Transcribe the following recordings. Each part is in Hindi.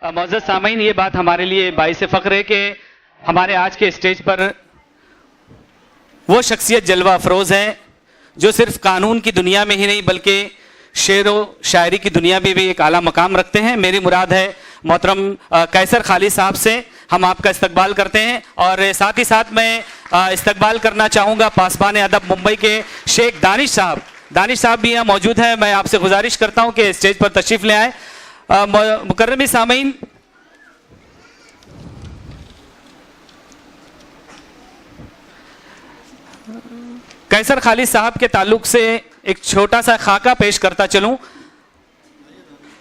मौजूद सामीन, ये बात हमारे लिए बाइस फ़ख्र है कि हमारे आज के स्टेज पर वो शख्सियत जलवा अफरोज़ हैं जो सिर्फ कानून की दुनिया में ही नहीं बल्कि शेर व शायरी की दुनिया में भी एक आला मकाम रखते हैं। मेरी मुराद है मोहतरम कैसर खालिद साहब से हम आपका इस्तकबाल करते हैं और साथ ही साथ मैं इस्तकबाल करना चाहूँगा पासबान अदब मुंबई के शेख दानिश साहब। दानिश साहब भी यहाँ मौजूद हैं। मैं आपसे गुजारिश करता हूँ कि स्टेज पर तशरीफ़ ले आए। मुकर्रमी सामीन, कैसर खालिद साहब के ताल्लुक से एक छोटा सा खाका पेश करता चलूं।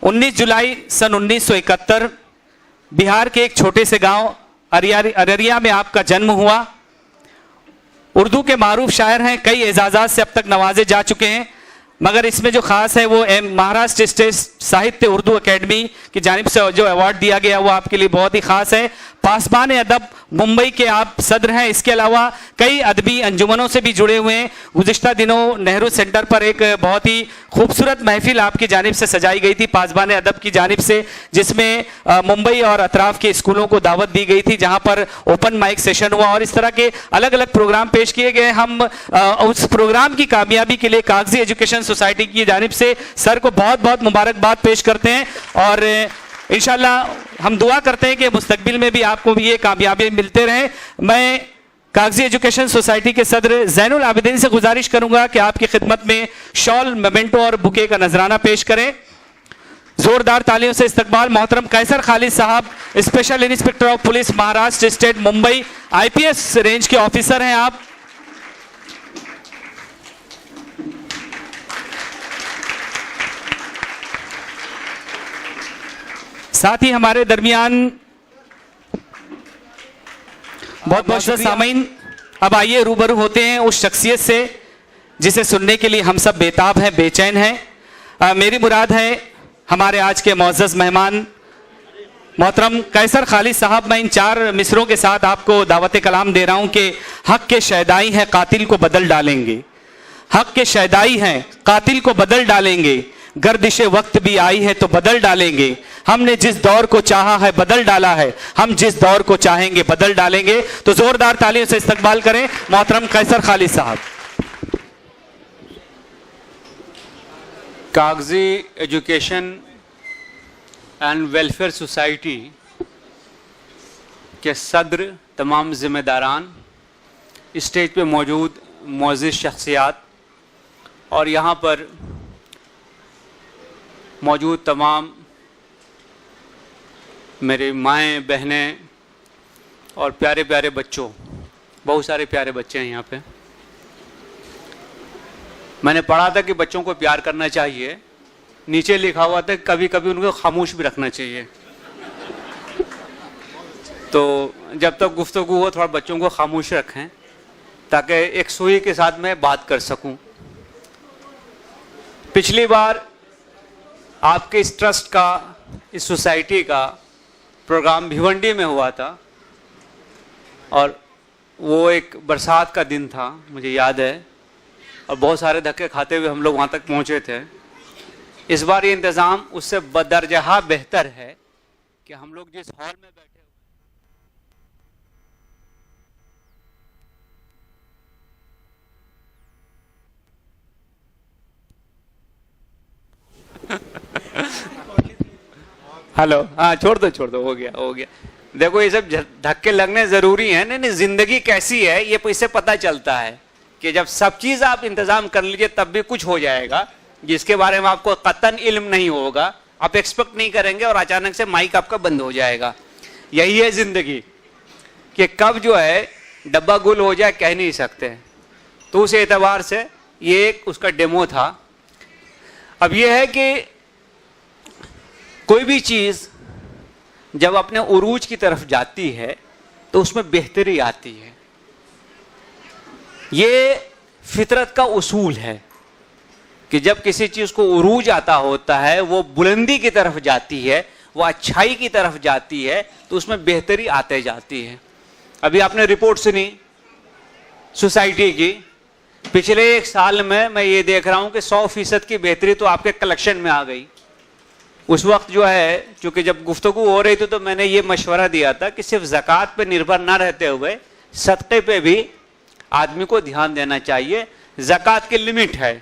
19 जुलाई सन 1971 बिहार के एक छोटे से गांव अररिया में आपका जन्म हुआ। उर्दू के मारूफ शायर हैं, कई एजाज़ात से अब तक नवाजे जा चुके हैं, मगर इसमें जो खास है वो महाराष्ट्र स्टेट साहित्य उर्दू अकेडमी की जानिब से जो अवार्ड दिया गया वो आपके लिए बहुत ही खास है। पासबान अदब मुंबई के आप सदर हैं। इसके अलावा कई अदबी अंजुमनों से भी जुड़े हुए हैं। गुज़िश्ता दिनों नेहरू सेंटर पर एक बहुत ही खूबसूरत महफिल आपकी जानिब से सजाई गई थी पासबान अदब की जानिब से, जिसमें मुंबई और अतराफ के स्कूलों को दावत दी गई थी, जहां पर ओपन माइक सेशन हुआ और इस तरह के अलग अलग प्रोग्राम पेश किए गए। हम उस प्रोग्राम की कामयाबी के लिए कागजी एजुकेशन सोसाइटी की जानिब से सर को बहुत बहुत मुबारकबाद पेश करते हैं और इंशाल्लाह हम दुआ करते हैं कि मुस्तकबिल में भी आपको भी ये कामयाबी मिलते रहे। मैं कागजी एजुकेशन सोसाइटी के सदर ज़ैनुल आबिदीन से गुजारिश करूंगा कि आपकी खिदमत में शॉल, मेमेंटो और बुके का नजराना पेश करें। जोरदार तालियों से इस्तकबाल मोहतरम कैसर खालिद साहब, special inspector of police Maharashtra state Mumbai, IPS range के ऑफिसर हैं आप। साथ ही हमारे दरमियान बहुत बहुत सामीन, अब आइए रूबरू होते हैं उस शख्सियत से जिसे सुनने के लिए हम सब बेताब हैं, बेचैन हैं। मेरी मुराद है हमारे आज के मोअज़्ज़ज़ मेहमान मोहतरम कैसर खालिद साहब। मैं इन 4 मिसरों के साथ आपको दावत कलाम दे रहा हूं कि हक के शैदाई हैं कातिल को बदल डालेंगे, हक के शैदाई हैं कातिल को बदल डालेंगे, गर्दिशे वक्त भी आई है तो बदल डालेंगे, हमने जिस दौर को चाहा है बदल डाला है, हम जिस दौर को चाहेंगे बदल डालेंगे। तो जोरदार तालियों से इस्तकबाल करें मोहतरम कैसर खालिद साहब। कागजी एजुकेशन एंड वेलफेयर सोसाइटी के सदर, तमाम जिम्मेदारान, स्टेज पे मौजूद मुअज़्ज़िज़ शख्सियात और यहाँ पर मौजूद तमाम मेरे माएँ, बहनें और प्यारे प्यारे बच्चों, बहुत सारे प्यारे बच्चे हैं यहाँ पे। मैंने पढ़ा था कि बच्चों को प्यार करना चाहिए, नीचे लिखा हुआ था कभी कभी उनको खामोश भी रखना चाहिए। तो जब तक गुफ्तगू हो थोड़ा बच्चों को खामोश रखें ताकि एक सुई के साथ मैं बात कर सकूं। पिछली बार आपके इस ट्रस्ट का, इस सोसाइटी का प्रोग्राम भिवंडी में हुआ था और वो एक बरसात का दिन था, मुझे याद है, और बहुत सारे धक्के खाते हुए हम लोग वहाँ तक पहुँचे थे। इस बार ये इंतज़ाम उससे बदरजहा बेहतर है कि हम लोग जिस हॉल में बैठे हेलो, हाँ छोड़ दो, हो गया। देखो ये सब धक्के लगने जरूरी हैं। नहीं, जिंदगी कैसी है ये इससे पता चलता है कि जब सब चीज आप इंतजाम कर लीजिए तब भी कुछ हो जाएगा जिसके बारे में आपको कतन इल्म नहीं होगा, आप एक्सपेक्ट नहीं करेंगे और अचानक से माइक आपका बंद हो जाएगा। यही है जिंदगी कि कब जो है डब्बा गुल हो जाए कह नहीं सकते। तो उस एतबार से ये एक उसका डेमो था। अब ये है कि कोई भी चीज़ जब अपने उरूज की तरफ जाती है तो उसमें बेहतरी आती है। ये फितरत का उसूल है कि जब किसी चीज़ को उरूज आता होता है, वो बुलंदी की तरफ जाती है, वो अच्छाई की तरफ जाती है, तो उसमें बेहतरी आते जाती है। अभी आपने रिपोर्ट सुनी सोसाइटी की, पिछले 1 साल में मैं ये देख रहा हूं कि 100% की बेहतरी तो आपके कलेक्शन में आ गई। उस वक्त जो है, चूंकि जब गुफ्तगू हो रही थी तो मैंने ये मशवरा दिया था कि सिर्फ ज़कात पे निर्भर ना रहते हुए सदक़े पे भी आदमी को ध्यान देना चाहिए। ज़कात की लिमिट है,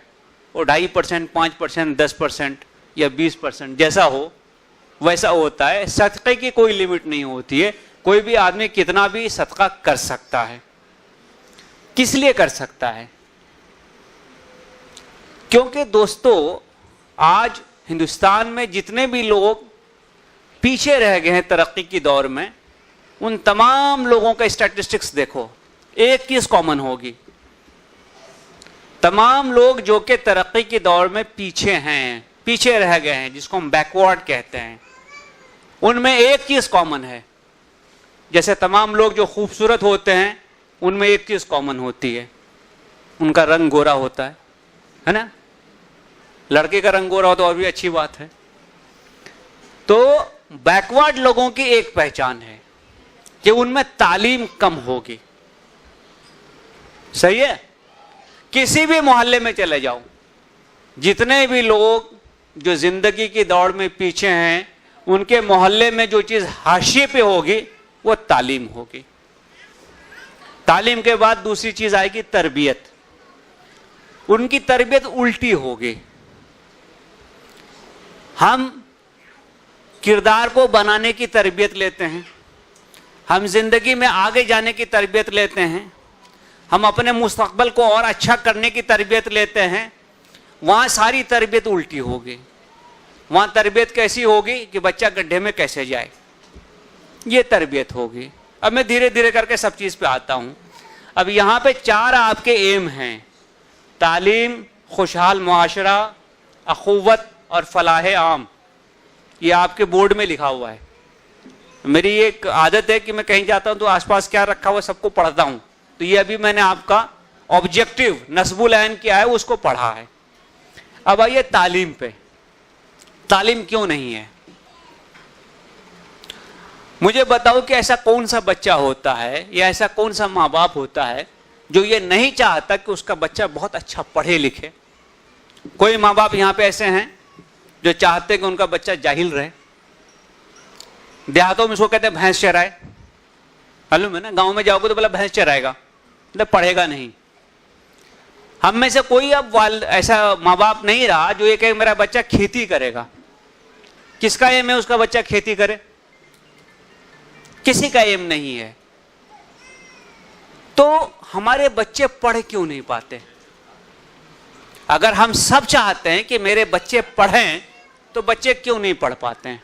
वो 2.5%, 5%, 10% या 20% जैसा हो वैसा होता है। सदक़े की कोई लिमिट नहीं होती है, कोई भी आदमी कितना भी सदका कर सकता है। किस लिए कर सकता है? क्योंकि दोस्तों आज हिंदुस्तान में जितने भी लोग पीछे रह गए हैं तरक्की की दौर में, उन तमाम लोगों का स्टैटिस्टिक्स देखो, एक चीज कॉमन होगी। तमाम लोग जो कि तरक्की की दौर में पीछे हैं, पीछे रह गए हैं, जिसको हम बैकवर्ड कहते हैं, उनमें एक चीज कॉमन है। जैसे तमाम लोग जो खूबसूरत होते हैं उनमें एक चीज कॉमन होती है, उनका रंग गोरा होता है ना। लड़के का रंग गोरा हो तो और भी अच्छी बात है। तो बैकवर्ड लोगों की एक पहचान है कि उनमें तालीम कम होगी। सही है? किसी भी मोहल्ले में चले जाओ, जितने भी लोग जो जिंदगी की दौड़ में पीछे हैं, उनके मोहल्ले में जो चीज हाशिए पे होगी वो तालीम होगी। तालीम के बाद दूसरी चीज आएगी तरबियत। उनकी तरबियत उल्टी होगी। हम किरदार को बनाने की तरबियत लेते हैं, हम जिंदगी में आगे जाने की तरबियत लेते हैं, हम अपने मुस्तकबल को और अच्छा करने की तरबियत लेते हैं। वहां सारी तरबियत उल्टी होगी। वहां तरबियत कैसी होगी कि बच्चा गड्ढे में कैसे जाए, ये तरबियत होगी। अब मैं धीरे धीरे करके सब चीज पे आता हूं। अब यहां पे 4 आपके एम हैं: तालीम, खुशहाल मुआशरा, अखुवत और फलाह आम। ये आपके बोर्ड में लिखा हुआ है। मेरी एक आदत है कि मैं कहीं जाता हूं तो आसपास क्या रखा हुआ सबको पढ़ता हूं। तो ये अभी मैंने आपका ऑब्जेक्टिव नस्बुल ऐन किया है, उसको पढ़ा है। अब आइए तालीम पे। तालीम क्यों नहीं है? मुझे बताओ कि ऐसा कौन सा बच्चा होता है या ऐसा कौन सा माँ बाप होता है जो ये नहीं चाहता कि उसका बच्चा बहुत अच्छा पढ़े लिखे? कोई माँ बाप यहाँ पे ऐसे हैं जो चाहते हैं कि उनका बच्चा जाहिल रहे? देहातों में इसको कहते हैं भैंस चराए। मालूम है ना, गांव में जाओगे तो बोला भैंस चराएगा, मतलब पढ़ेगा नहीं। हम में से कोई अब ऐसा माँ बाप नहीं रहा जो ये कहे मेरा बच्चा खेती करेगा। किसका एम है उसका बच्चा खेती करे? किसी का एम नहीं है। तो हमारे बच्चे पढ़ क्यों नहीं पाते? अगर हम सब चाहते हैं कि मेरे बच्चे पढ़ें तो बच्चे क्यों नहीं पढ़ पाते हैं?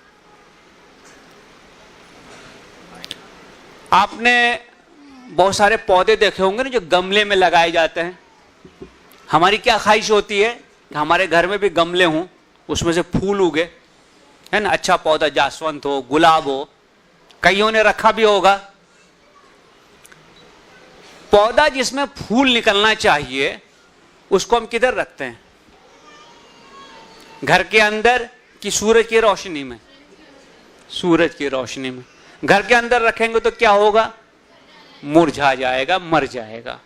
आपने बहुत सारे पौधे देखे होंगे ना जो गमले में लगाए जाते हैं। हमारी क्या ख्वाहिश होती है कि हमारे घर में भी गमले हों, उसमें से फूल उगे, है ना। अच्छा पौधा, जासवंत हो, गुलाब हो, कईयों ने रखा भी होगा। पौधा जिसमें फूल निकलना चाहिए उसको हम किधर रखते हैं? घर के अंदर कि सूरज की रोशनी में? सूरज की रोशनी में। घर के अंदर रखेंगे तो क्या होगा? मुरझा जाएगा, मर जाएगा।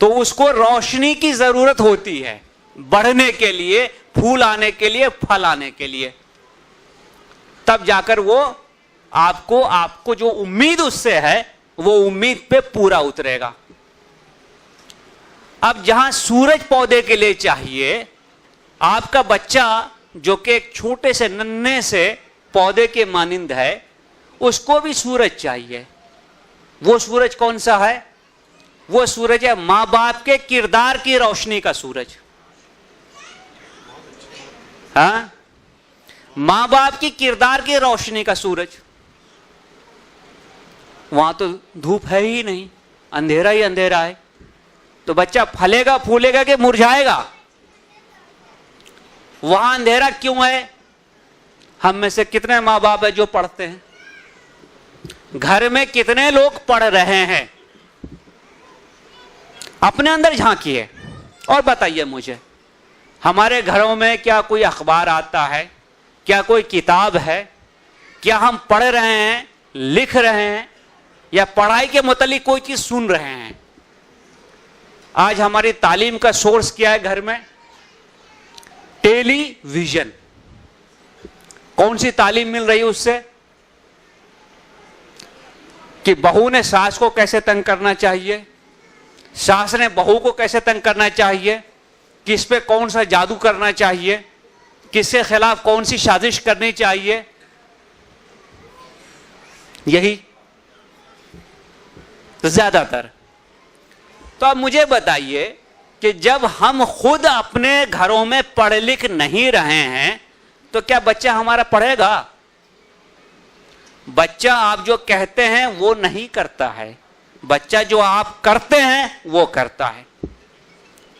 तो उसको रोशनी की जरूरत होती है बढ़ने के लिए, फूल आने के लिए, फल आने के लिए। तब जाकर वो आपको जो उम्मीद उससे है वो उम्मीद पे पूरा उतरेगा। अब जहां सूरज पौधे के लिए चाहिए, आपका बच्चा जो कि एक छोटे से नन्हे से पौधे के मानिंद है, उसको भी सूरज चाहिए। वो सूरज कौन सा है? वो सूरज है मां बाप के किरदार की रोशनी का सूरज। हाँ, मां बाप की किरदार की रोशनी का सूरज। वहां तो धूप है ही नहीं, अंधेरा ही अंधेरा है। तो बच्चा फलेगा फूलेगा कि मुरझाएगा? वहां अंधेरा क्यों है? हम में से कितने मां बाप है जो पढ़ते हैं? घर में कितने लोग पढ़ रहे हैं? अपने अंदर झांकिए और बताइए मुझे, हमारे घरों में क्या कोई अखबार आता है? क्या कोई किताब है? क्या हम पढ़ रहे हैं, लिख रहे हैं, या पढ़ाई के मुतालिक कोई चीज सुन रहे हैं? आज हमारी तालीम का सोर्स क्या है घर में? टेलीविजन। कौन सी तालीम मिल रही है उससे कि बहू ने सास को कैसे तंग करना चाहिए, सास ने बहू को कैसे तंग करना चाहिए, किस पे कौन सा जादू करना चाहिए, किसके खिलाफ कौन सी साजिश करनी चाहिए, यही तो ज्यादातर। तो अब मुझे बताइए कि जब हम खुद अपने घरों में पढ़ लिख नहीं रहे हैं तो क्या बच्चा हमारा पढ़ेगा? बच्चा आप जो कहते हैं वो नहीं करता है, बच्चा जो आप करते हैं वो करता है।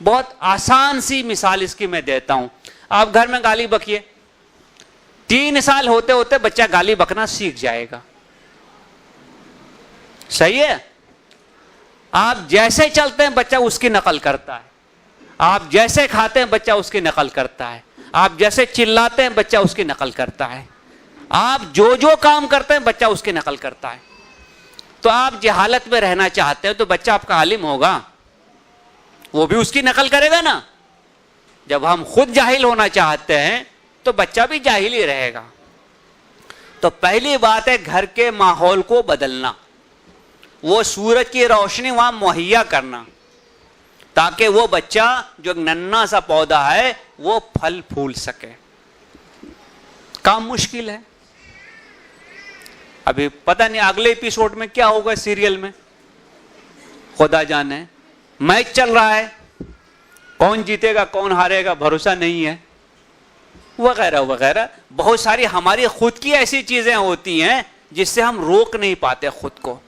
बहुत आसान सी मिसाल इसकी मैं देता हूं। आप घर में गाली बकिए, 3 साल होते होते बच्चा गाली बकना सीख जाएगा। सही है? आप जैसे चलते हैं बच्चा उसकी नकल करता है, आप जैसे खाते हैं बच्चा उसकी नकल करता है, आप जैसे चिल्लाते हैं बच्चा उसकी नकल करता है, आप जो जो काम करते हैं बच्चा उसकी नकल करता है। तो आप जहालत में रहना चाहते हो तो बच्चा आपका आलिम होगा, वो भी उसकी नकल करेगा ना। जब हम खुद जाहिल होना चाहते हैं तो बच्चा भी जाहिल ही रहेगा। तो पहली बात है घर के माहौल को बदलना, वो सूरज की रोशनी वहां मुहैया करना ताकि वो बच्चा जो नन्हा सा पौधा है वो फल फूल सके। काम मुश्किल है। अभी पता नहीं अगले एपिसोड में क्या होगा सीरियल में, खुदा जाने। मैच चल रहा है, कौन जीतेगा कौन हारेगा भरोसा नहीं है, वगैरह वगैरह। बहुत सारी हमारी खुद की ऐसी चीजें होती हैं जिससे हम रोक नहीं पाते खुद को।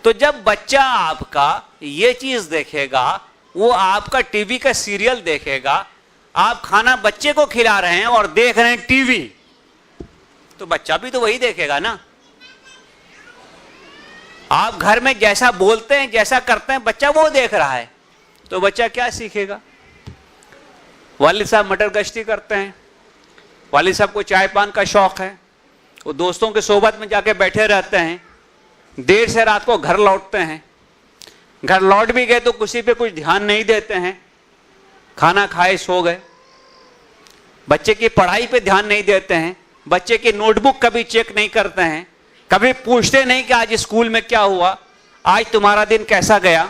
तो जब बच्चा आपका ये चीज देखेगा, वो आपका टीवी का सीरियल देखेगा, आप खाना बच्चे को खिला रहे हैं और देख रहे हैं टीवी, तो बच्चा भी तो वही देखेगा ना। आप घर में जैसा बोलते हैं जैसा करते हैं बच्चा वो देख रहा है, तो बच्चा क्या सीखेगा? वालिद साहब मटर गश्ती करते हैं, वालिद साहब को चाय पान का शौक है, वो दोस्तों के सोबत में जाके बैठे रहते हैं, देर से रात को घर लौटते हैं, घर लौट भी गए तो किसी पे कुछ ध्यान नहीं देते हैं, खाना खाए सो गए, बच्चे की पढ़ाई पे ध्यान नहीं देते हैं, बच्चे की नोटबुक कभी चेक नहीं करते हैं, कभी पूछते नहीं कि आज स्कूल में क्या हुआ, आज तुम्हारा दिन कैसा गया,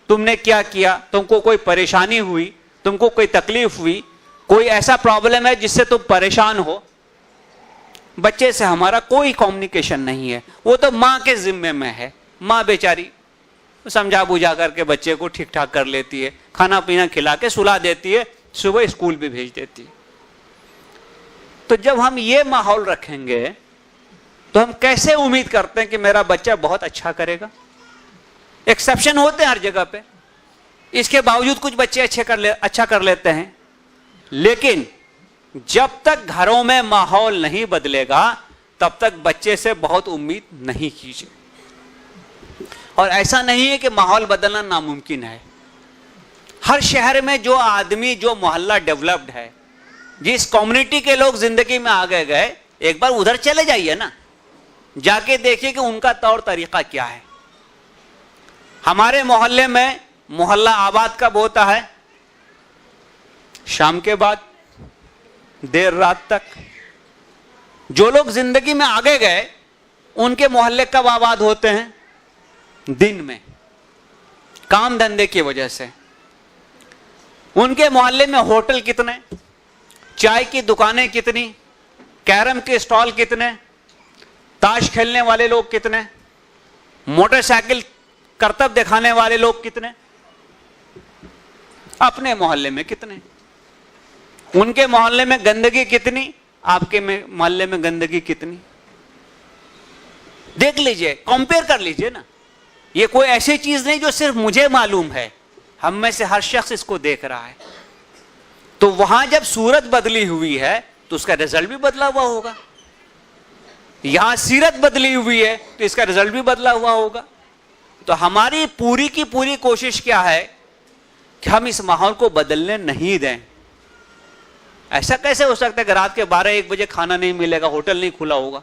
तुमने क्या किया, तुमको कोई परेशानी हुई, तुमको कोई तकलीफ हुई, कोई ऐसा प्रॉब्लम है जिससे तुम परेशान हो। बच्चे से हमारा कोई कम्युनिकेशन नहीं है, वो तो माँ के जिम्मे में है। माँ बेचारी समझा बुझा करके बच्चे को ठीक ठाक कर लेती है, खाना पीना खिला के सुला देती है, सुबह स्कूल भी भेज देती है। तो जब हम ये माहौल रखेंगे तो हम कैसे उम्मीद करते हैं कि मेरा बच्चा बहुत अच्छा करेगा? एक्सेप्शन होते हैं हर जगह पे, इसके बावजूद कुछ बच्चे अच्छा कर लेते हैं। लेकिन जब तक घरों में माहौल नहीं बदलेगा तब तक बच्चे से बहुत उम्मीद नहीं कीजिए। और ऐसा नहीं है कि माहौल बदलना नामुमकिन है। हर शहर में जो आदमी, जो मोहल्ला डेवलप्ड है, जिस कम्युनिटी के लोग जिंदगी में आगे गए, एक बार उधर चले जाइए ना, जाके देखिए कि उनका तौर तरीका क्या है। हमारे मोहल्ले में मोहल्ला आबाद कब होता है? शाम के बाद, देर रात तक। जो लोग जिंदगी में आगे गए उनके मोहल्ले कब आबाद होते हैं? दिन में, काम धंधे की वजह से। उनके मोहल्ले में होटल कितने, चाय की दुकानें कितनी, कैरम के स्टॉल कितने, ताश खेलने वाले लोग कितने, मोटरसाइकिल करतब दिखाने वाले लोग कितने, अपने मोहल्ले में कितने। उनके मोहल्ले में गंदगी कितनी, आपके मोहल्ले में गंदगी कितनी। देख लीजिए, कंपेयर कर लीजिए ना। ये कोई ऐसी चीज नहीं जो सिर्फ मुझे मालूम है, हम में से हर शख्स इसको देख रहा है। तो वहां जब सूरत बदली हुई है तो उसका रिजल्ट भी बदला हुआ होगा। यहां सीरत बदली हुई है तो इसका रिजल्ट भी बदला हुआ होगा। तो हमारी पूरी की पूरी कोशिश क्या है कि हम इस माहौल को बदलने नहीं दें। ऐसा कैसे हो सकता है कि रात के 12-1 बजे खाना नहीं मिलेगा, होटल नहीं खुला होगा?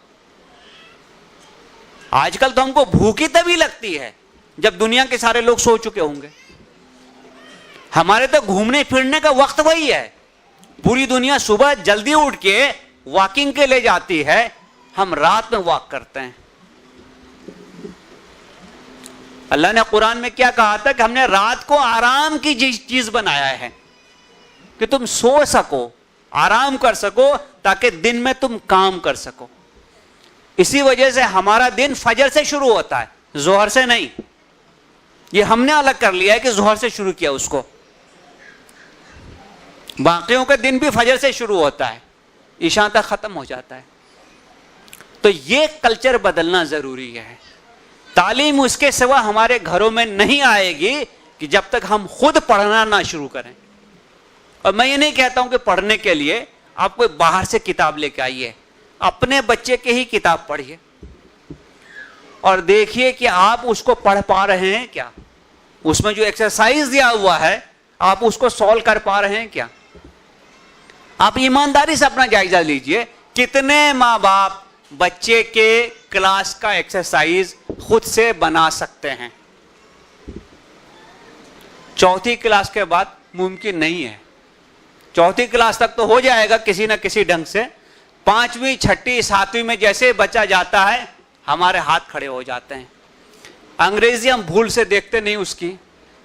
आजकल तो हमको भूख ही तभी लगती है जब दुनिया के सारे लोग सो चुके होंगे। हमारे तो घूमने फिरने का वक्त वही है। पूरी दुनिया सुबह जल्दी उठ के वॉकिंग के लिए जाती है, हम रात में वॉक करते हैं। अल्लाह ने कुरान में क्या कहा था कि हमने रात को आराम की चीज बनाया है कि तुम सो सको, आराम कर सको, ताकि दिन में तुम काम कर सको। इसी वजह से हमारा दिन फजर से शुरू होता है, जोहर से नहीं। ये हमने अलग कर लिया है कि जोहर से शुरू किया उसको। बाकियों का दिन भी फजर से शुरू होता है, ईशा तक खत्म हो जाता है। तो ये कल्चर बदलना जरूरी है। तालीम उसके सिवा हमारे घरों में नहीं आएगी कि जब तक हम खुद पढ़ना ना शुरू करें। और मैं ये नहीं कहता हूं कि पढ़ने के लिए आप कोई बाहर से किताब लेके आइए, अपने बच्चे के ही किताब पढ़िए और देखिए कि आप उसको पढ़ पा रहे हैं क्या, उसमें जो एक्सरसाइज दिया हुआ है आप उसको सॉल्व कर पा रहे हैं क्या। आप ईमानदारी से अपना जायजा लीजिए, कितने माँ बाप बच्चे के क्लास का एक्सरसाइज खुद से बना सकते हैं। चौथी क्लास के बाद मुमकिन नहीं है। चौथी क्लास तक तो हो जाएगा किसी ना किसी ढंग से, पांचवी, छठी, सातवीं में जैसे बच्चा जाता है हमारे हाथ खड़े हो जाते हैं। अंग्रेजी हम भूल से देखते नहीं, उसकी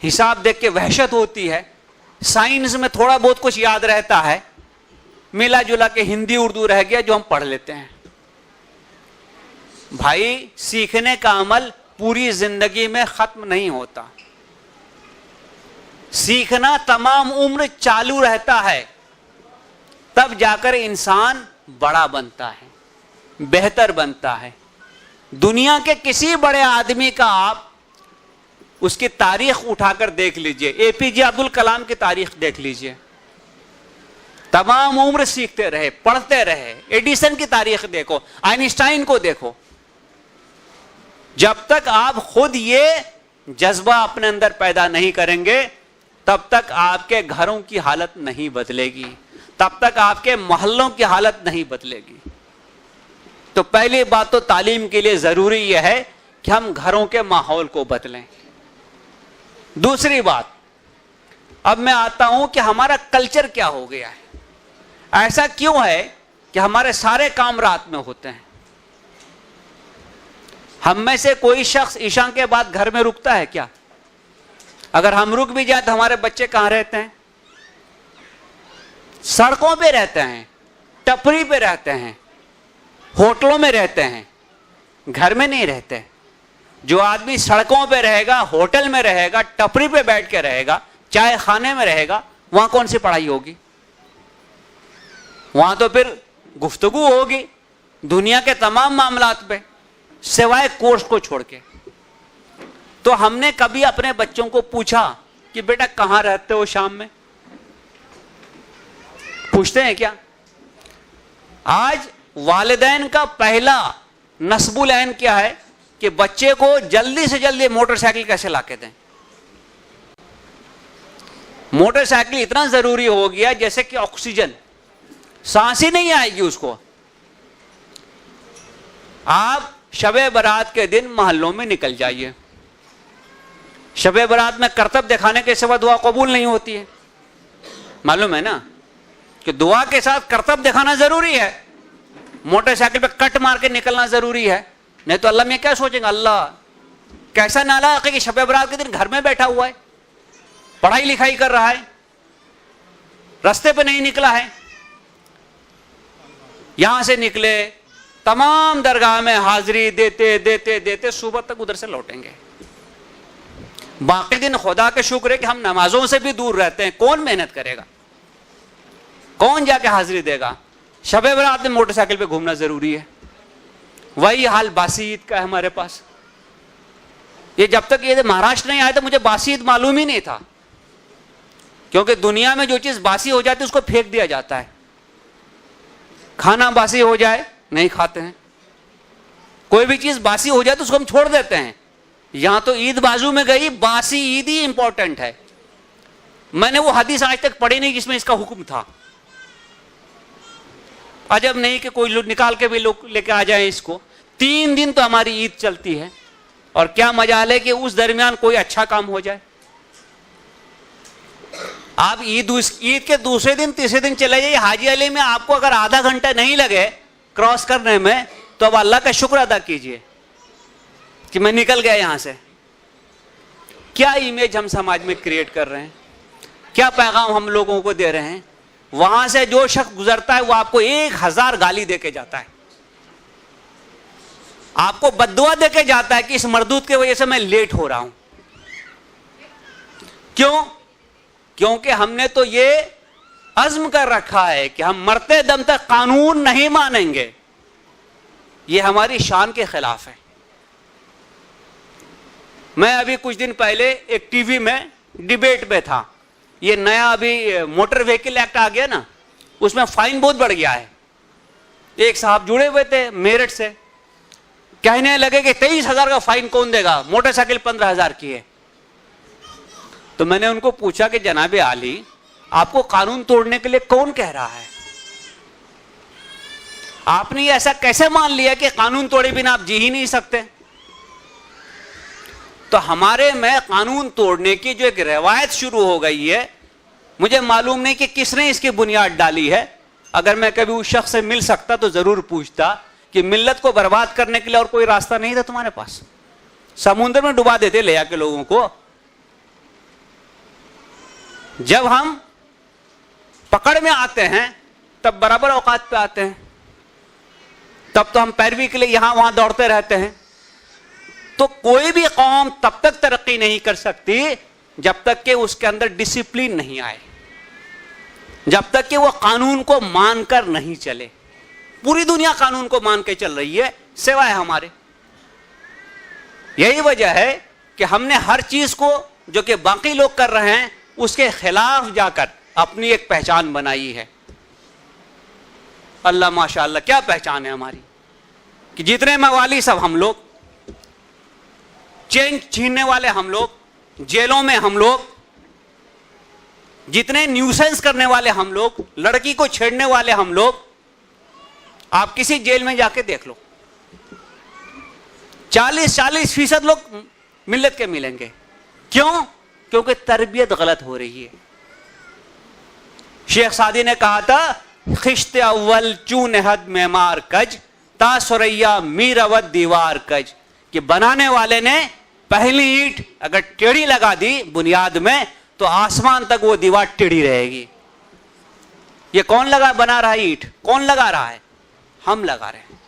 हिसाब देख के वहशत होती है। साइंस में थोड़ा बहुत कुछ याद रहता है, मिला जुला के हिंदी उर्दू रह गया जो हम पढ़ लेते हैं। भाई सीखने का अमल पूरी जिंदगी में खत्म नहीं होता, सीखना तमाम उम्र चालू रहता है, तब जाकर इंसान बड़ा बनता है, बेहतर बनता है। दुनिया के किसी बड़े आदमी का आप उसकी तारीख उठाकर देख लीजिए, एपीजे अब्दुल कलाम की तारीख देख लीजिए, तमाम उम्र सीखते रहे, पढ़ते रहे। एडिसन की तारीख देखो, आइंस्टाइन को देखो। जब तक आप खुद ये जज्बा अपने अंदर पैदा नहीं करेंगे तब तक आपके घरों की हालत नहीं बदलेगी, तब तक आपके मोहल्लों की हालत नहीं बदलेगी। तो पहली बात तो तालीम के लिए जरूरी यह है कि हम घरों के माहौल को बदलें। दूसरी बात, अब मैं आता हूं कि हमारा कल्चर क्या हो गया है। ऐसा क्यों है कि हमारे सारे काम रात में होते हैं। हम में से कोई शख्स ईशा के बाद घर में रुकता है क्या? अगर हम रुक भी जाए तो हमारे बच्चे कहां रहते हैं? सड़कों पे रहते हैं, टपरी पे रहते हैं, होटलों में रहते हैं, घर में नहीं रहते। जो आदमी सड़कों पे रहेगा, होटल में रहेगा, टपरी पे बैठ के रहेगा, चाय खाने में रहेगा, वहां कौन सी पढ़ाई होगी? वहां तो फिर गुफ्तगू होगी दुनिया के तमाम मामलात पे, सिवाय कोर्स को छोड़ के। तो हमने कभी अपने बच्चों को पूछा कि बेटा कहां रहते हो शाम में? पूछते हैं क्या? आज वालिदैन का पहला नस्बुल ऐन क्या है कि बच्चे को जल्दी से जल्दी मोटरसाइकिल कैसे लाके दें। मोटरसाइकिल इतना जरूरी हो गया जैसे कि ऑक्सीजन, सांस ही नहीं आएगी उसको। आप शबे बारात के दिन मोहल्लों में निकल जाइए, शबे बारात में करतब दिखाने के सिवा दुआ कबूल नहीं होती है। मालूम है ना कि दुआ के साथ करतब दिखाना जरूरी है। मोटरसाइकिल पे कट मार के निकलना जरूरी है, नहीं तो अल्लाह में क्या सोचेंगे, अल्लाह कैसा नालायक है कि शबे बारात के दिन घर में बैठा हुआ है, पढ़ाई लिखाई कर रहा है, रास्ते पे नहीं निकला है। यहां से निकले, तमाम दरगाह में हाजिरी देते देते देते सुबह तक उधर से लौटेंगे। बाकी दिन खुदा के शुक्र है कि हम नमाजों से भी दूर रहते हैं। कौन मेहनत करेगा, कौन जाके हाजिरी देगा? शबे बारात में मोटरसाइकिल पे घूमना जरूरी है। वही हाल बासी ईद का है हमारे पास। ये जब तक ये महाराष्ट्र नहीं आया था मुझे बासी ईद मालूम ही नहीं था, क्योंकि दुनिया में जो चीज बासी हो जाती है उसको फेंक दिया जाता है। खाना बासी हो जाए नहीं खाते हैं, कोई भी चीज बासी हो जाए तो उसको हम छोड़ देते हैं। यहां तो ईद बाजू में गई, बासी ईद ही इंपॉर्टेंट है। मैंने वो हदीस आज तक पढ़ी नहीं जिसमें इसका हुक्म था। अजब नहीं कि कोई लोग निकाल के भी लोग लेके आ जाए इसको। 3 दिन तो हमारी ईद चलती है और क्या मजाल है कि उस दरमियान कोई अच्छा काम हो जाए। आप ईद के दूसरे दिन तीसरे दिन चले जाइए हाजी अली में, आपको अगर आधा घंटा नहीं लगे क्रॉस करने में तो अब अल्लाह का शुक्र अदा कीजिए कि मैं निकल गया यहां से। क्या इमेज हम समाज में क्रिएट कर रहे हैं, क्या पैगाम हम लोगों को दे रहे हैं। वहां से जो शख्स गुजरता है वो आपको 1000 गाली देके जाता है, आपको बद्दुआ देके जाता है कि इस मरदूद की वजह से मैं लेट हो रहा हूं। क्यों? क्योंकि हमने तो ये अज़्म कर रखा है कि हम मरते दम तक कानून नहीं मानेंगे। ये हमारी शान के खिलाफ है। मैं अभी कुछ दिन पहले एक टीवी में डिबेट में था, ये नया अभी मोटर व्हीकल एक्ट आ गया ना, उसमें फाइन बहुत बढ़ गया है। एक साहब जुड़े हुए थे मेरठ से, कहने लगे कि 23,000 का फाइन कौन देगा, मोटरसाइकिल 15,000 की है। तो मैंने उनको पूछा कि जनाबे आली, आपको कानून तोड़ने के लिए कौन कह रहा है? आपने ऐसा कैसे मान लिया कि कानून तोड़े बिना आप जी ही नहीं सकते? तो हमारे में कानून तोड़ने की जो एक रवायत शुरू हो गई है, मुझे मालूम नहीं कि किसने इसकी बुनियाद डाली है। अगर मैं कभी उस शख्स से मिल सकता तो जरूर पूछता कि मिल्लत को बर्बाद करने के लिए और कोई रास्ता नहीं था तुम्हारे पास? समुद्र में डुबा देते ले आके लोगों को। जब हम पकड़ में आते हैं तब बराबर औकात पे आते हैं, तब तो हम पैरवी के लिए यहां वहां दौड़ते रहते हैं। तो कोई भी कौम तब तक तरक्की नहीं कर सकती जब तक कि उसके अंदर डिसिप्लिन नहीं आए, जब तक कि वो कानून को मानकर नहीं चले। पूरी दुनिया कानून को मान के चल रही है सिवाय हमारे। यही वजह है कि हमने हर चीज को जो कि बाकी लोग कर रहे हैं उसके खिलाफ जाकर अपनी एक पहचान बनाई है। अल्लाह माशाअल्लाह क्या पहचान है हमारी कि जितने मवाली सब हम लोग, चेन छीनने वाले हम लोग, जेलों में हम लोग, जितने न्यूसेंस करने वाले हम लोग, लड़की को छेड़ने वाले हम लोग, आप किसी जेल में जाके देख लो 40-40% लोग मिल्लत के मिलेंगे। क्यों? क्योंकि तरबियत गलत हो रही है। शेख सादी ने कहा था, खिश्ते अव्वल चून हद मेमार कज ता सुरैया मीरवत दीवार कज, कि बनाने वाले ने पहली ईंट अगर टेढ़ी लगा दी बुनियाद में तो आसमान तक वो दीवार टेढ़ी रहेगी। ये कौन बना रहा है ईंट? कौन लगा रहा है? हम लगा रहे हैं।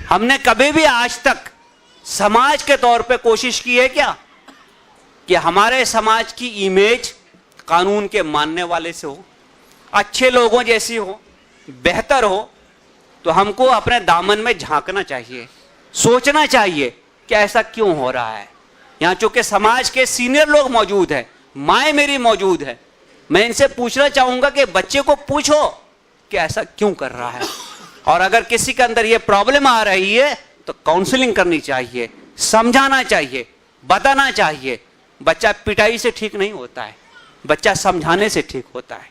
हमने कभी भी आज तक समाज के तौर पे कोशिश की है क्या कि हमारे समाज की इमेज कानून के मानने वाले से हो, अच्छे लोगों जैसी हो, बेहतर हो? तो हमको अपने दामन में झांकना चाहिए, सोचना चाहिए कि ऐसा क्यों हो रहा है। यहां चूंकि समाज के सीनियर लोग मौजूद हैं, माएँ मेरी मौजूद है, मैं इनसे पूछना चाहूंगा कि बच्चे को पूछो कि ऐसा क्यों कर रहा है। और अगर किसी के अंदर यह प्रॉब्लम आ रही है तो काउंसलिंग करनी चाहिए, समझाना चाहिए, बताना चाहिए। बच्चा पिटाई से ठीक नहीं होता है, बच्चा समझाने से ठीक होता है।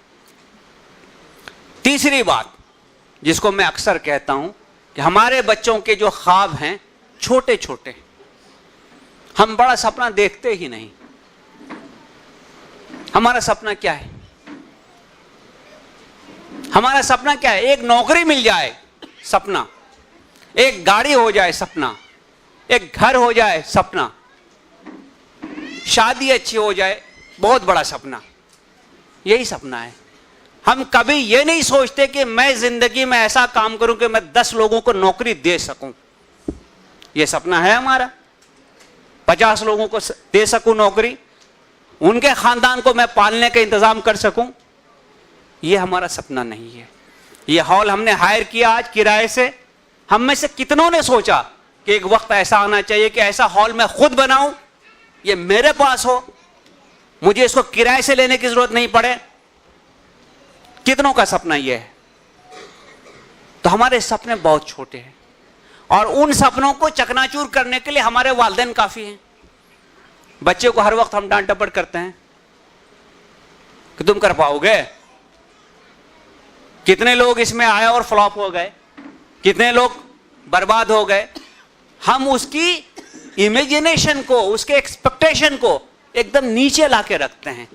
तीसरी बात जिसको मैं अक्सर कहता हूं कि हमारे बच्चों के जो ख्वाब हैं छोटे छोटे, हम बड़ा सपना देखते ही नहीं। हमारा सपना क्या है? हमारा सपना क्या है? एक नौकरी मिल जाए सपना, एक गाड़ी हो जाए सपना, एक घर हो जाए सपना, शादी अच्छी हो जाए बहुत बड़ा सपना। यही सपना है। हम कभी ये नहीं सोचते कि मैं जिंदगी में ऐसा काम करूं कि मैं 10 लोगों को नौकरी दे सकूं। यह सपना है हमारा, 50 लोगों को दे सकूं नौकरी, उनके खानदान को मैं पालने का इंतजाम कर सकूं। यह हमारा सपना नहीं है। यह हॉल हमने हायर किया आज किराए से। हम में से कितनों ने सोचा कि एक वक्त ऐसा आना चाहिए कि ऐसा हॉल मैं खुद बनाऊं, ये मेरे पास हो, मुझे इसको किराए से लेने की जरूरत नहीं पड़े। कितनों का सपना यह है? तो हमारे सपने बहुत छोटे हैं और उन सपनों को चकनाचूर करने के लिए हमारे वालिदैन काफी हैं। बच्चे को हर वक्त हम डांट डपट करते हैं कि तुम कर पाओगे। कितने लोग इसमें आए और फ्लॉप हो गए, कितने लोग बर्बाद हो गए। हम उसकी इमेजिनेशन को, उसके एक्सपेक्टेशन को एकदम नीचे लाके रखते हैं।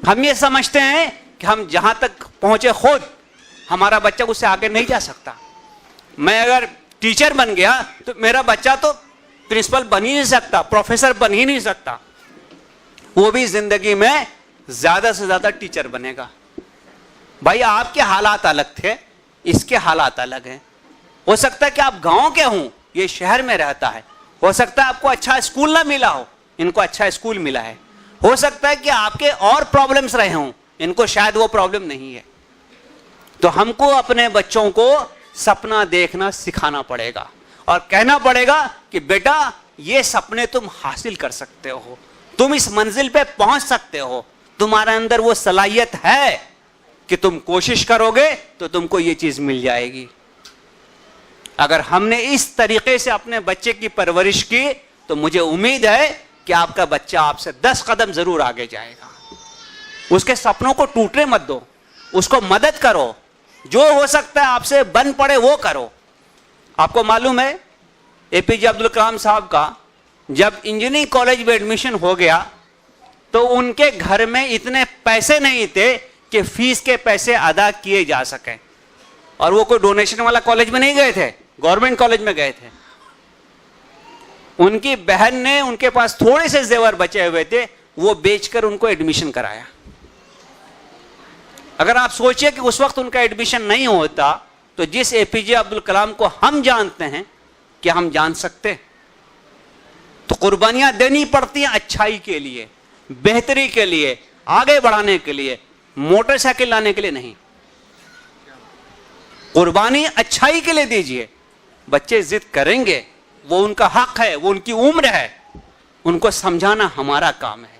हम ये समझते हैं कि हम जहां तक पहुंचे खुद, हमारा बच्चा उससे आगे नहीं जा सकता। मैं अगर टीचर बन गया तो मेरा बच्चा तो प्रिंसिपल बन ही नहीं सकता, प्रोफेसर बन ही नहीं सकता। वो भी जिंदगी में ज्यादा से ज्यादा टीचर बनेगा। भाई आपके हालात अलग थे, इसके हालात अलग हैं। हो सकता है कि आप गांव के हों, ये शहर में रहता है। हो सकता है आपको अच्छा स्कूल ना मिला हो, इनको अच्छा स्कूल मिला है। हो सकता है कि आपके और प्रॉब्लम्स रहे हों, इनको शायद वो प्रॉब्लम नहीं है। तो हमको अपने बच्चों को सपना देखना सिखाना पड़ेगा और कहना पड़ेगा कि बेटा ये सपने तुम हासिल कर सकते हो, तुम इस मंजिल पे पहुंच सकते हो, तुम्हारे अंदर वो सलाहियत है कि तुम कोशिश करोगे तो तुमको ये चीज मिल जाएगी। अगर हमने इस तरीके से अपने बच्चे की परवरिश की तो मुझे उम्मीद है कि आपका बच्चा आपसे 10 कदम जरूर आगे जाएगा। उसके सपनों को टूटने मत दो, उसको मदद करो, जो हो सकता है आपसे बन पड़े वो करो। आपको मालूम है एपीजे अब्दुल कलाम साहब का जब इंजीनियरिंग कॉलेज में एडमिशन हो गया तो उनके घर में इतने पैसे नहीं थे कि फीस के पैसे अदा किए जा सके, और वो कोई डोनेशन वाला कॉलेज में नहीं गए थे, गवर्नमेंट कॉलेज में गए थे। उनकी बहन ने, उनके पास थोड़े से जेवर बचे हुए थे, वो बेचकर उनको एडमिशन कराया। अगर आप सोचिए कि उस वक्त उनका एडमिशन नहीं होता तो जिस एपीजे अब्दुल कलाम को हम जानते हैं, क्या हम जान सकते? तो कुर्बानियां देनी पड़ती हैं अच्छाई के लिए, बेहतरी के लिए, आगे बढ़ाने के लिए, मोटरसाइकिल लाने के लिए नहीं। कुर्बानी अच्छाई के लिए दीजिए। बच्चे जिद करेंगे, वो उनका हक है, वो उनकी उम्र है, उनको समझाना हमारा काम है।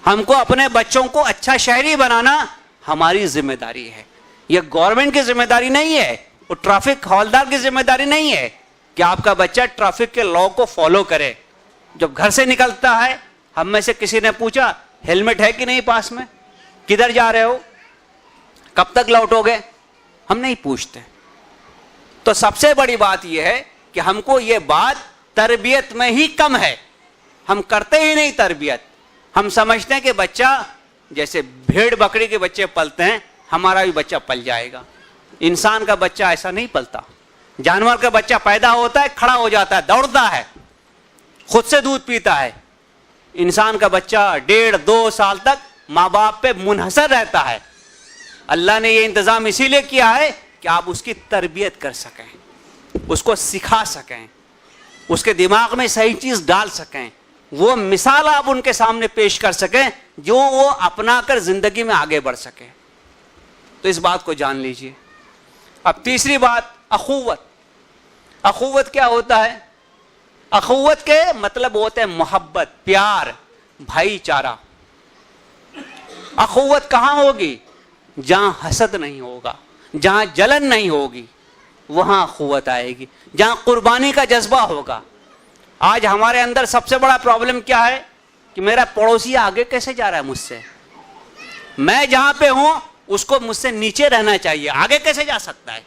हमको अपने बच्चों को अच्छा शहरी बनाना हमारी जिम्मेदारी है। यह गवर्नमेंट की जिम्मेदारी नहीं है, वो ट्रैफिक हवलदार की जिम्मेदारी नहीं है कि आपका बच्चा ट्रैफिक के लॉ को फॉलो करे। जब घर से निकलता है, हम में से किसी ने पूछा हेलमेट है कि नहीं पास में, किधर जा रहे हो, कब तक लौटोगे, हम नहीं पूछते। तो सबसे बड़ी बात यह है कि हमको यह बात तरबियत में ही कम है, हम करते ही नहीं तरबियत। हम समझते हैं कि बच्चा जैसे भेड़ बकरी के बच्चे पलते हैं, हमारा भी बच्चा पल जाएगा। इंसान का बच्चा ऐसा नहीं पलता। जानवर का बच्चा पैदा होता है, खड़ा हो जाता है, दौड़ता है, खुद से दूध पीता है। इंसान का बच्चा 1.5-2 साल तक माँ बाप पे मुनहसर रहता है। अल्लाह ने यह इंतजाम इसीलिए किया है कि आप उसकी तरबियत कर सकें, उसको सिखा सकें, उसके दिमाग में सही चीज डाल सकें, वो मिसाल आप उनके सामने पेश कर सकें जो वो अपना कर जिंदगी में आगे बढ़ सके। तो इस बात को जान लीजिए। अब तीसरी बात, अखुवत। अखुवत क्या होता है? अखुवत के मतलब होते हैं मोहब्बत, प्यार, भाईचारा। अखुवत कहां होगी? जहां हसद नहीं होगा, जहां जलन नहीं होगी, वहां अखुवत आएगी। जहां कुर्बानी का जज्बा होगा। आज हमारे अंदर सबसे बड़ा प्रॉब्लम क्या है कि मेरा पड़ोसी आगे कैसे जा रहा है मुझसे, मैं जहां पे हूं उसको मुझसे नीचे रहना चाहिए, आगे कैसे जा सकता है।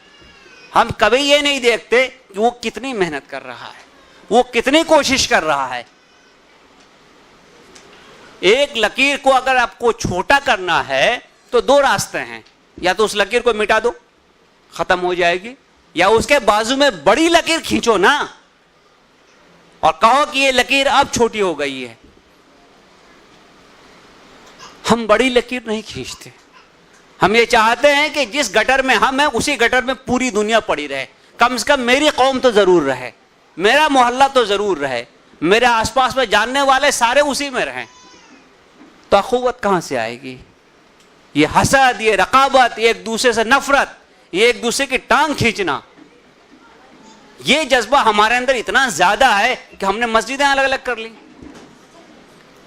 हम कभी ये नहीं देखते कि वो कितनी मेहनत कर रहा है, वो कितनी कोशिश कर रहा है। एक लकीर को अगर आपको छोटा करना है तो 2 रास्ते हैं, या तो उस लकीर को मिटा दो, खत्म हो जाएगी, या उसके बाजू में बड़ी लकीर खींचो ना और कहो कि ये लकीर अब छोटी हो गई है। हम बड़ी लकीर नहीं खींचते। हम ये चाहते हैं कि जिस गटर में हम हैं उसी गटर में पूरी दुनिया पड़ी रहे। कम से कम मेरी कौम तो जरूर रहे, मेरा मोहल्ला तो जरूर रहे, मेरे आसपास में जानने वाले सारे उसी में रहें। तो अखुवत कहां से आएगी? ये हसद, ये रकाबत, ये एक दूसरे से नफरत, ये एक दूसरे की टांग खींचना, ये जज्बा हमारे अंदर इतना ज्यादा है कि हमने मस्जिदें अलग अलग कर ली।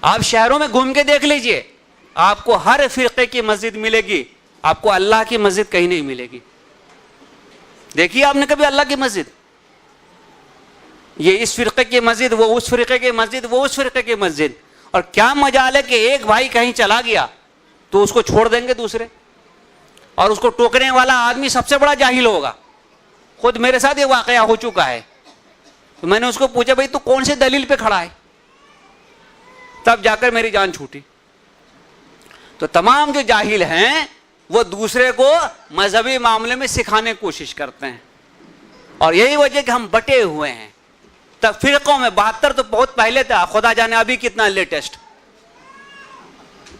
आप शहरों में घूम के देख लीजिए, आपको हर फिरके की मस्जिद मिलेगी, आपको अल्लाह की मस्जिद कहीं नहीं मिलेगी। देखिए आपने कभी अल्लाह की मस्जिद? ये इस फिरके की मस्जिद, वो उस फिरके की मस्जिद, वो उस फिरके की मस्जिद। और क्या मजाल है कि एक भाई कहीं चला गया तो उसको छोड़ देंगे दूसरे, और उसको टोकने वाला आदमी सबसे बड़ा जाहिल होगा। खुद मेरे साथ ये वाकया हो चुका है। तो मैंने उसको पूछा, भाई तू कौन से दलील पे खड़ा है? तब जाकर मेरी जान छूटी। तो तमाम जो जाहिल हैं वो दूसरे को मजहबी मामले में सिखाने की कोशिश करते हैं, और यही वजह कि हम बटे हुए हैं। तब फिरकों में 72 तो बहुत पहले था, खुदा जाने अभी कितना लेटेस्ट।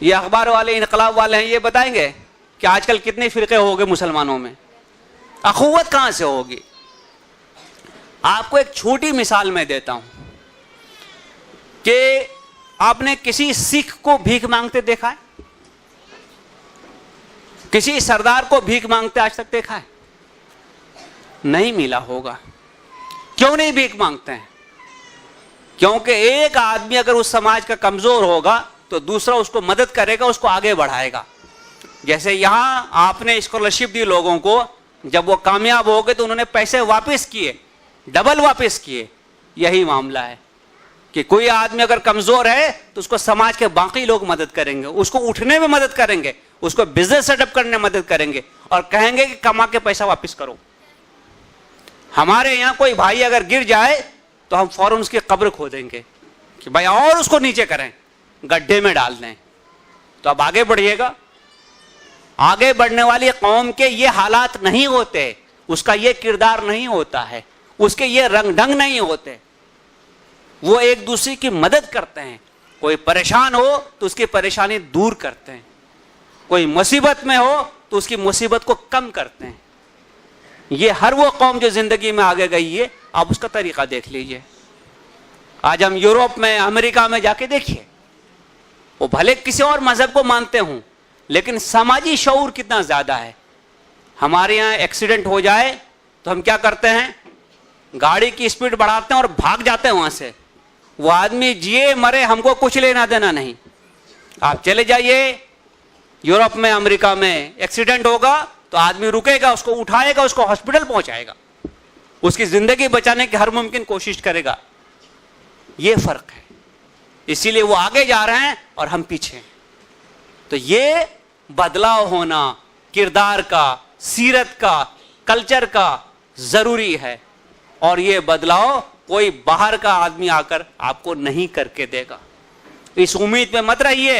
ये अखबार वाले, इनकलाब वाले हैं, ये बताएंगे कि आजकल कितने फिरके हो गए मुसलमानों में, अखुवत कहां से होगी। आपको एक छोटी मिसाल मैं देता हूं कि आपने किसी सिख को भीख मांगते देखा है? किसी सरदार को भीख मांगते आज तक देखा है? नहीं मिला होगा। क्यों नहीं भीख मांगते हैं? क्योंकि एक आदमी अगर उस समाज का कमजोर होगा तो दूसरा उसको मदद करेगा, उसको आगे बढ़ाएगा। जैसे यहां आपने स्कॉलरशिप दी लोगों को, जब वो कामयाब हो गए तो उन्होंने पैसे वापस किए, डबल वापस किए। यही मामला है कि कोई आदमी अगर कमजोर है तो उसको समाज के बाकी लोग मदद करेंगे, उसको उठने में मदद करेंगे, उसको बिजनेस सेटअप करने में मदद करेंगे और कहेंगे कि कमा के पैसा वापस करो। हमारे यहां कोई भाई अगर गिर जाए तो हम फौरन उसकी कब्र खोदेंगे कि भाई और उसको नीचे करें, गड्ढे में डाल दें। तो अब आगे बढ़िएगा। आगे बढ़ने वाली कौम के ये हालात नहीं होते, उसका ये किरदार नहीं होता है, उसके ये रंग ढंग नहीं होते। वो एक दूसरे की मदद करते हैं। कोई परेशान हो तो उसकी परेशानी दूर करते हैं, कोई मुसीबत में हो तो उसकी मुसीबत को कम करते हैं। ये हर वो कौम जो जिंदगी में आगे गई है, आप उसका तरीका देख लीजिए। आज हम यूरोप में, अमेरिका में जाके देखिए, वो भले किसी और मजहब को मानते हों, लेकिन समाजी शऊर कितना ज्यादा है। हमारे यहाँ एक्सीडेंट हो जाए तो हम क्या करते हैं? गाड़ी की स्पीड बढ़ाते हैं और भाग जाते हैं वहां से। वो आदमी जिए मरे हमको कुछ लेना देना नहीं। आप चले जाइए यूरोप में, अमेरिका में, एक्सीडेंट होगा तो आदमी रुकेगा, उसको उठाएगा, उसको हॉस्पिटल पहुंचाएगा, उसकी जिंदगी बचाने की हर मुमकिन कोशिश करेगा। ये फर्क है। इसीलिए वो आगे जा रहे हैं और हम पीछे हैं। तो ये बदलाव होना किरदार का, सीरत का, कल्चर का जरूरी है, और ये बदलाव कोई बाहर का आदमी आकर आपको नहीं करके देगा। इस उम्मीद में मत रहिए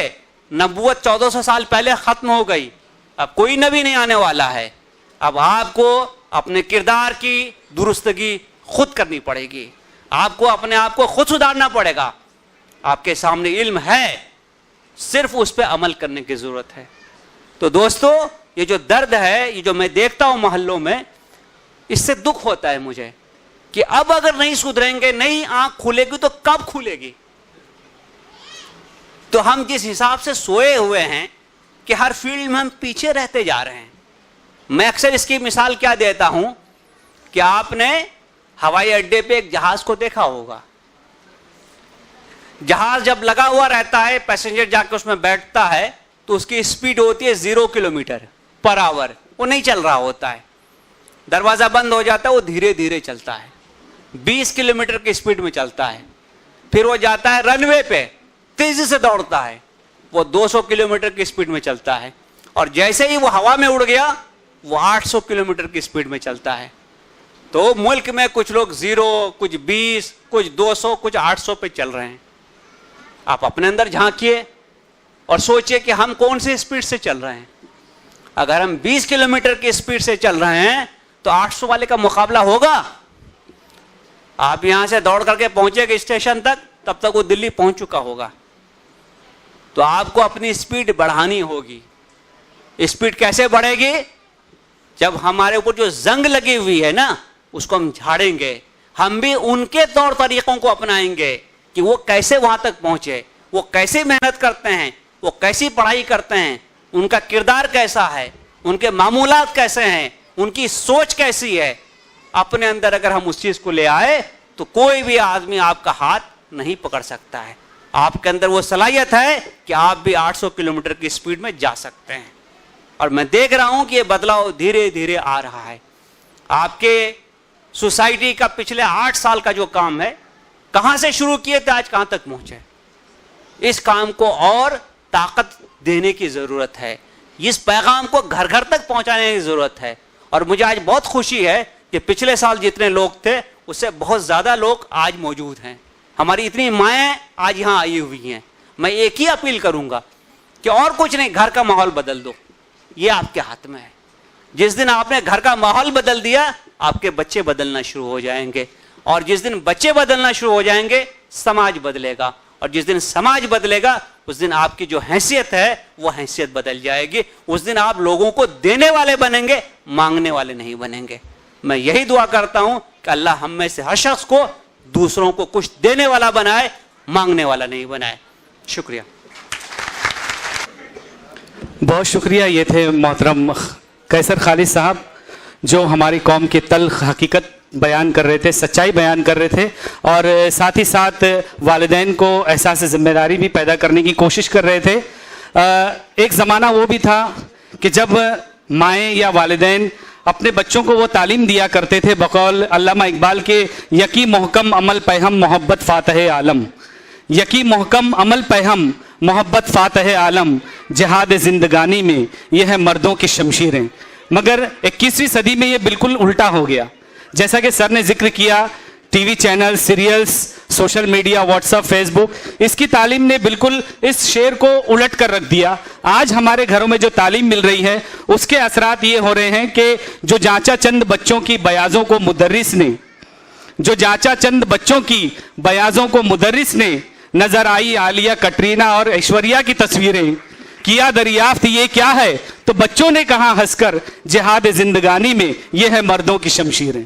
नबूवत 1400 साल पहले खत्म हो गई, अब कोई नबी नहीं आने वाला है। अब आपको अपने किरदार की दुरुस्तगी खुद करनी पड़ेगी, आपको अपने आप को खुद सुधारना पड़ेगा। आपके सामने इल्म है, सिर्फ उस पर अमल करने की जरूरत है। तो दोस्तों, ये जो दर्द है, ये जो मैं देखता हूं मोहल्लों में, इससे दुख होता है मुझे कि अब अगर नहीं सुधरेंगे, नहीं आंख खुलेगी तो कब खुलेगी? तो हम जिस हिसाब से सोए हुए हैं कि हर फील्ड में हम पीछे रहते जा रहे हैं। मैं अक्सर इसकी मिसाल क्या देता हूं कि आपने हवाई अड्डे पे एक जहाज को देखा होगा। जहाज जब लगा हुआ रहता है, पैसेंजर जाकर उसमें बैठता है तो उसकी स्पीड होती है 0 किलोमीटर पर आवर, वो नहीं चल रहा होता है। दरवाजा बंद हो जाता है, वो धीरे धीरे चलता है, 20 किलोमीटर की स्पीड में चलता है। फिर वो जाता है रनवे पे, तेजी से दौड़ता है, वो 200 किलोमीटर की स्पीड में चलता है। और जैसे ही वो हवा में उड़ गया, वो 800 किलोमीटर की स्पीड में चलता है। तो मुल्क में कुछ लोग 0, कुछ 20, कुछ 200, कुछ 800 पे चल रहे हैं। आप अपने अंदर झांकिए और सोचिए कि हम कौन सी स्पीड से चल रहे हैं। अगर हम 20 किलोमीटर की स्पीड से चल रहे हैं तो 800 वाले का मुकाबला होगा? आप यहां से दौड़ करके पहुंचेगा स्टेशन तक, तब तक वो दिल्ली पहुंच चुका होगा। तो आपको अपनी स्पीड बढ़ानी होगी। स्पीड कैसे बढ़ेगी? जब हमारे ऊपर जो जंग लगी हुई है ना, उसको हम झाड़ेंगे। हम भी उनके तौर तरीकों को अपनाएंगे कि वो कैसे वहां तक पहुंचे, वो कैसे मेहनत करते हैं, वो कैसी पढ़ाई करते हैं, उनका किरदार कैसा है, उनके मामूलात कैसे हैं, उनकी सोच कैसी है। अपने अंदर अगर हम उस चीज को ले आए तो कोई भी आदमी आपका हाथ नहीं पकड़ सकता है। आपके अंदर वो सलाहियत है कि आप भी 800 किलोमीटर की स्पीड में जा सकते हैं। और मैं देख रहा हूं कि ये बदलाव धीरे धीरे आ रहा है। आपके सोसाइटी का पिछले 8 साल का जो काम है, कहां से शुरू किए थे, आज कहां तक पहुंचे। इस काम को और ताकत देने की जरूरत है, इस पैगाम को घर घर तक पहुंचाने की जरूरत है। और मुझे आज बहुत खुशी है कि पिछले साल जितने लोग थे उससे बहुत ज्यादा लोग आज मौजूद हैं। हमारी इतनी माएँ आज यहाँ आई हुई हैं, मैं एक ही अपील करूंगा कि और कुछ नहीं, घर का माहौल बदल दो, ये आपके हाथ में है। जिस दिन आपने घर का माहौल बदल दिया, आपके बच्चे बदलना शुरू हो जाएंगे, और जिस दिन बच्चे बदलना शुरू हो जाएंगे, समाज बदलेगा, और जिस दिन समाज बदलेगा, उस दिन आपकी जो हैसियत है वो हैसियत बदल जाएगी। उस दिन आप लोगों को देने वाले बनेंगे, मांगने वाले नहीं बनेंगे। मैं यही दुआ करता हूं कि अल्लाह हम में से हर शख्स को दूसरों को कुछ देने वाला बनाए, मांगने वाला नहीं बनाए। शुक्रिया। बहुत शुक्रिया। ये थे मोहतरम कैसर खालिद साहब, जो हमारी कौम की तल्ख हकीकत बयान कर रहे थे, सच्चाई बयान कर रहे थे, और साथ ही साथ वालिदैन को एहसास ज़िम्मेदारी भी पैदा करने की कोशिश कर रहे थे। एक ज़माना वो भी था कि जब माएँ या वालिदैन अपने बच्चों को वो तालीम दिया करते थे बकौल अल्लामा इकबाल के, यकी मोहकम अमल पैहम मोहब्बत फ़ातह आलम, यकी मोहकम अमल पैहम मोहब्बत फ़ातह आलम, जिहाद ज़िंदगानी में यह है मर्दों की शमशीरें। मगर 21वीं सदी में ये बिल्कुल उल्टा हो गया। जैसा कि सर ने जिक्र किया, TV channel, serials, social media, WhatsApp, Facebook, इसकी तालीम ने बिल्कुल इस शेर को उलट कर रख दिया। आज हमारे घरों में जो तालीम मिल रही है, उसके असरात ये हो रहे हैं कि जो जांचा चंद बच्चों की बयाजों को मुदर्रिस ने, जो जांचा चंद बच्चों की बयाजों को मुदर्रिस ने, नजर आई आलिया, कटरीना और ऐश्वर्या की तस्वीरें, किया दरियाफ्त ये क्या है, तो बच्चों ने कहा हंसकर, जिहाद जिंदगानी में ये है मर्दों की शमशीरें।